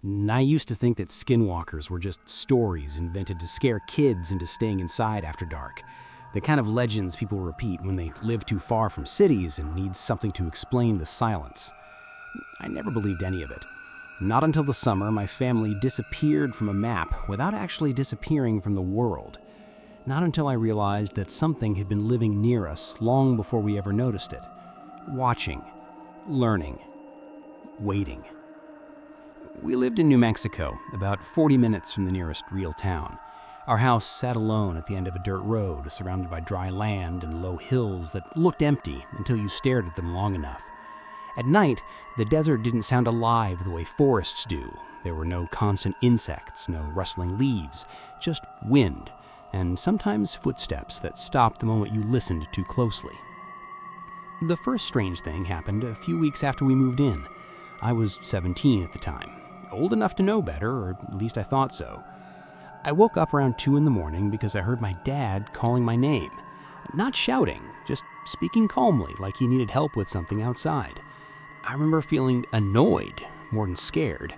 I used to think that skinwalkers were just stories invented to scare kids into staying inside after dark. The kind of legends people repeat when they live too far from cities and need something to explain the silence. I never believed any of it. Not until the summer my family disappeared from a map without actually disappearing from the world. Not until I realized that something had been living near us long before we ever noticed it. Watching, learning, waiting. We lived in New Mexico, about 40 minutes from the nearest real town. Our house sat alone at the end of a dirt road, surrounded by dry land and low hills that looked empty until you stared at them long enough. At night, the desert didn't sound alive the way forests do. There were no constant insects, no rustling leaves, just wind, and sometimes footsteps that stopped the moment you listened too closely. The first strange thing happened a few weeks after we moved in. I was 17 at the time. Old enough to know better, or at least I thought so. I woke up around 2 in the morning because I heard my dad calling my name. Not shouting, just speaking calmly like he needed help with something outside. I remember feeling annoyed more than scared.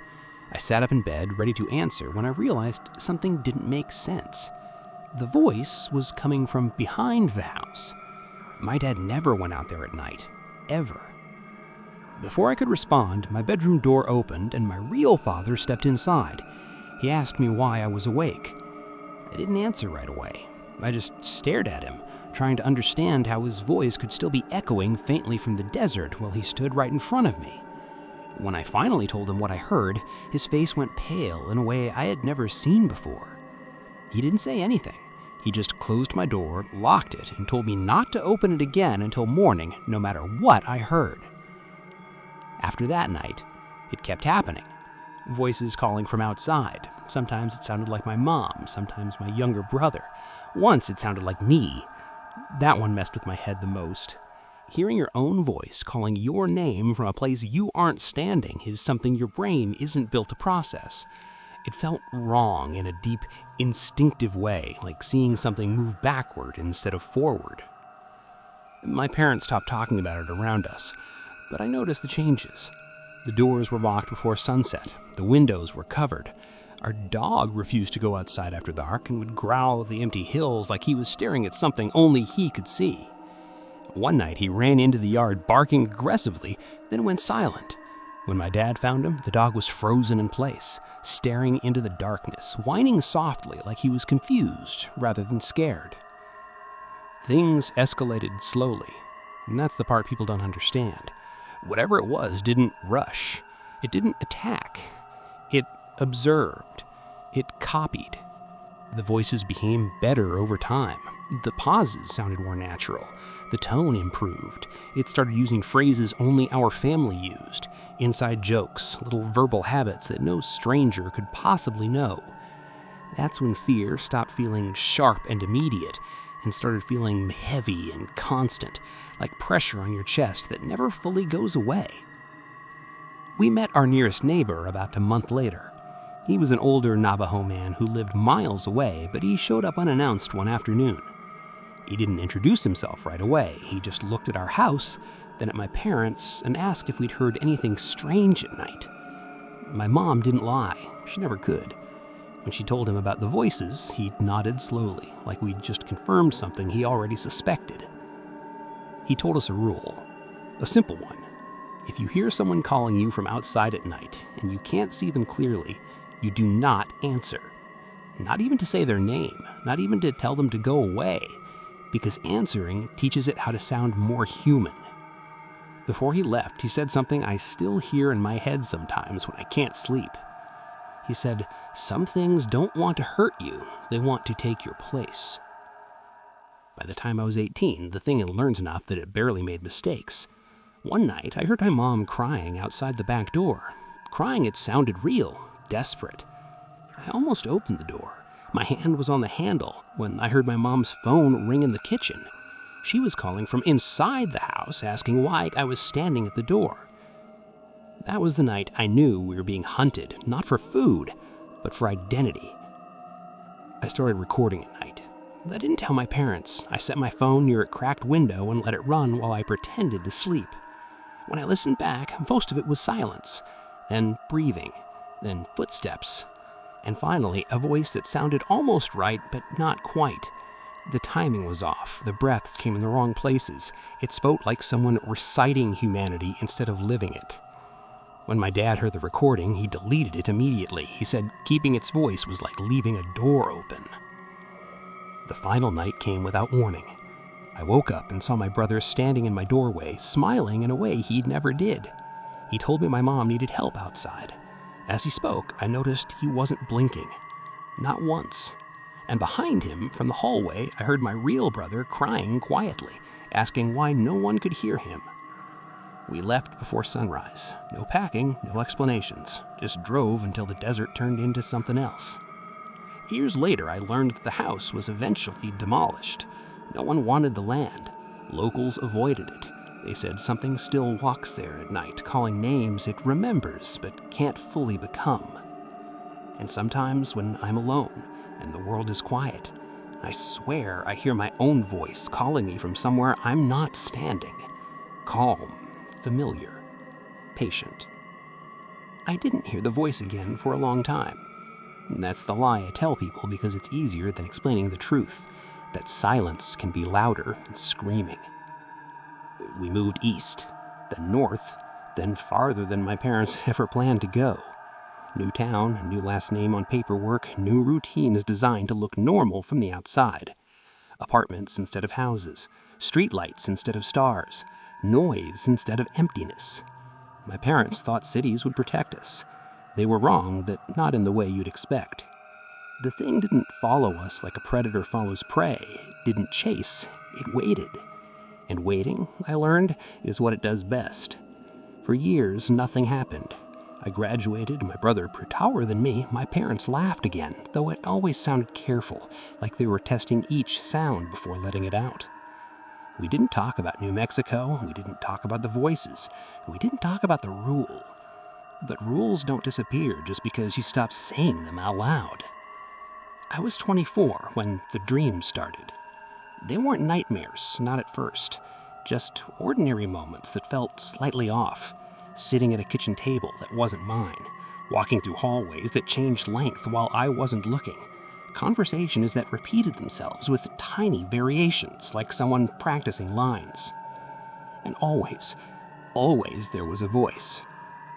I sat up in bed, ready to answer, when I realized something didn't make sense. The voice was coming from behind the house. My dad never went out there at night, ever. Before I could respond, my bedroom door opened and my real father stepped inside. He asked me why I was awake. I didn't answer right away. I just stared at him, trying to understand how his voice could still be echoing faintly from the desert while he stood right in front of me. When I finally told him what I heard, his face went pale in a way I had never seen before. He didn't say anything. He just closed my door, locked it, and told me not to open it again until morning, no matter what I heard. After that night, it kept happening. Voices calling from outside. Sometimes it sounded like my mom, sometimes my younger brother. Once it sounded like me. That one messed with my head the most. Hearing your own voice calling your name from a place you aren't standing is something your brain isn't built to process. It felt wrong in a deep, instinctive way, like seeing something move backward instead of forward. My parents stopped talking about it around us, but I noticed the changes. The doors were locked before sunset. The windows were covered. Our dog refused to go outside after dark and would growl at the empty hills like he was staring at something only he could see. One night he ran into the yard barking aggressively, then went silent. When my dad found him, the dog was frozen in place, staring into the darkness, whining softly like he was confused rather than scared. Things escalated slowly, and that's the part people don't understand. Whatever it was didn't rush. It didn't attack. It observed. It copied. The voices became better over time. The pauses sounded more natural. The tone improved. It started using phrases only our family used, inside jokes, little verbal habits that no stranger could possibly know. That's when fear stopped feeling sharp and immediate and started feeling heavy and constant, like pressure on your chest that never fully goes away. We met our nearest neighbor about a month later. He was an older Navajo man who lived miles away, but he showed up unannounced one afternoon. He didn't introduce himself right away. He just looked at our house, then at my parents, and asked if we'd heard anything strange at night. My mom didn't lie. She never could. When she told him about the voices, he nodded slowly, like we'd just confirmed something he already suspected. He told us a rule, a simple one. If you hear someone calling you from outside at night and you can't see them clearly, you do not answer. Not even to say their name, not even to tell them to go away, because answering teaches it how to sound more human. Before he left, he said something I still hear in my head sometimes when I can't sleep. He said, "Some things don't want to hurt you, they want to take your place." By the time I was 18, the thing had learned enough that it barely made mistakes. One night, I heard my mom crying outside the back door. Crying it sounded real, desperate. I almost opened the door. My hand was on the handle when I heard my mom's phone ring in the kitchen. She was calling from inside the house, asking why I was standing at the door. That was the night I knew we were being hunted, not for food, but for identity. I started recording at night. I didn't tell my parents. I set my phone near a cracked window and let it run while I pretended to sleep. When I listened back, most of it was silence, then breathing, then footsteps, and finally a voice that sounded almost right but not quite. The timing was off, the breaths came in the wrong places. It spoke like someone reciting humanity instead of living it. When my dad heard the recording, he deleted it immediately. He said keeping its voice was like leaving a door open. The final night came without warning. I woke up and saw my brother standing in my doorway, smiling in a way he never did. He told me my mom needed help outside. As he spoke, I noticed he wasn't blinking. Not once. And behind him, from the hallway, I heard my real brother crying quietly, asking why no one could hear him. We left before sunrise. No packing, no explanations. Just drove until the desert turned into something else. Years later, I learned that the house was eventually demolished. No one wanted the land. Locals avoided it. They said something still walks there at night, calling names it remembers but can't fully become. And sometimes when I'm alone and the world is quiet, I swear I hear my own voice calling me from somewhere I'm not standing. Calm, familiar, patient. I didn't hear the voice again for a long time. And that's the lie I tell people because it's easier than explaining the truth, that silence can be louder than screaming. We moved east, then north, then farther than my parents ever planned to go. New town, new last name on paperwork, new routines designed to look normal from the outside. Apartments instead of houses, streetlights instead of stars, noise instead of emptiness. My parents thought cities would protect us. They were wrong, that not in the way you'd expect. The thing didn't follow us like a predator follows prey. It didn't chase, it waited. And waiting, I learned, is what it does best. For years, nothing happened. I graduated, my brother grew taller than me. My parents laughed again, though it always sounded careful, like they were testing each sound before letting it out. We didn't talk about New Mexico, we didn't talk about the voices, we didn't talk about the rule. But rules don't disappear just because you stop saying them out loud. I was 24 when the dreams started. They weren't nightmares, not at first. Just ordinary moments that felt slightly off. Sitting at a kitchen table that wasn't mine. Walking through hallways that changed length while I wasn't looking. Conversations that repeated themselves with tiny variations, like someone practicing lines. And always there was a voice.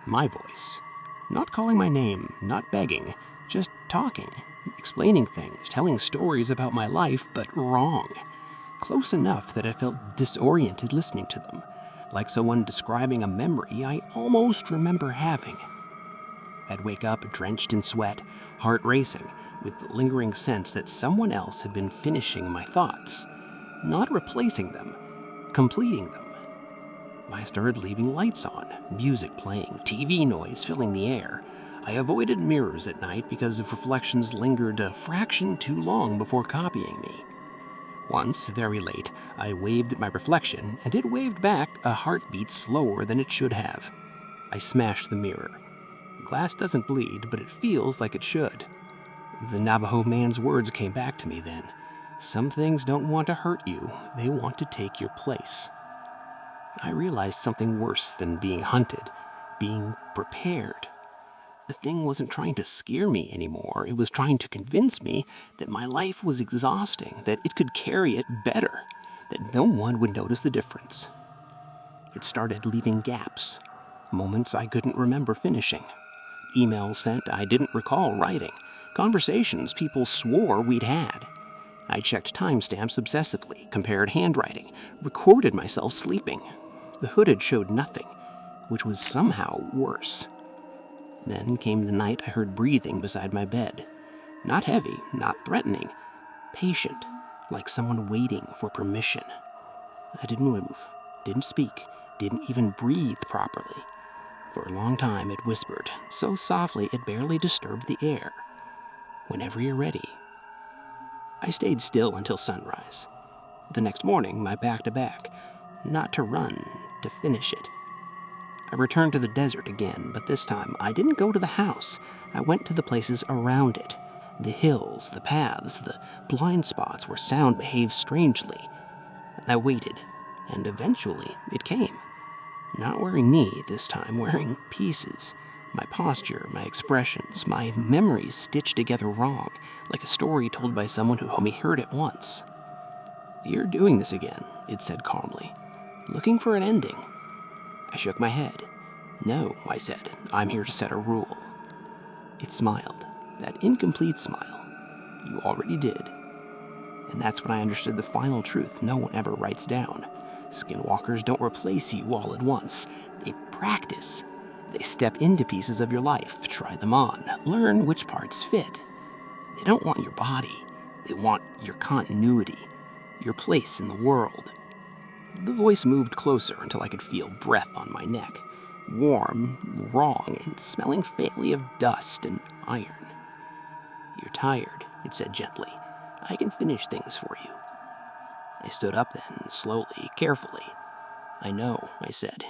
My voice. Not calling my name, not begging, just talking, explaining things, telling stories about my life, but wrong. Close enough that I felt disoriented listening to them, like someone describing a memory I almost remember having. I'd wake up drenched in sweat, heart racing, with the lingering sense that someone else had been finishing my thoughts, not replacing them, completing them. I started leaving lights on, music playing, TV noise filling the air. I avoided mirrors at night because if reflections lingered a fraction too long before copying me. Once, very late, I waved at my reflection, and it waved back a heartbeat slower than it should have. I smashed the mirror. Glass doesn't bleed, but it feels like it should. The Navajo man's words came back to me then. Some things don't want to hurt you, they want to take your place. I realized something worse than being hunted, being prepared. The thing wasn't trying to scare me anymore. It was trying to convince me that my life was exhausting, that it could carry it better, that no one would notice the difference. It started leaving gaps, moments I couldn't remember finishing, emails sent I didn't recall writing, conversations people swore we'd had. I checked timestamps obsessively, compared handwriting, recorded myself sleeping. The hooded showed nothing, which was somehow worse. Then came the night I heard breathing beside my bed. Not heavy, not threatening, patient, like someone waiting for permission. I didn't move, didn't speak, didn't even breathe properly. For a long time it whispered, so softly it barely disturbed the air. Whenever you're ready. I stayed still until sunrise. The next morning, my back-to-back. Not to run, to finish it. I returned to the desert again, but this time I didn't go to the house. I went to the places around it. The hills, the paths, the blind spots where sound behaves strangely. I waited, and eventually it came. Not wearing me this time, wearing pieces. My posture, my expressions, my memories stitched together wrong, like a story told by someone who only heard it once. "You're doing this again," it said calmly. "Looking for an ending." I shook my head. "No," I said, "I'm here to set a rule." It smiled, that incomplete smile. "You already did." And that's when I understood the final truth no one ever writes down. Skinwalkers don't replace you all at once. They practice. They step into pieces of your life, try them on, learn which parts fit. They don't want your body. They want your continuity, your place in the world. The voice moved closer until I could feel breath on my neck, warm, wrong, and smelling faintly of dust and iron. "You're tired," it said gently. "I can finish things for you." I stood up then, slowly, carefully. "I know," I said.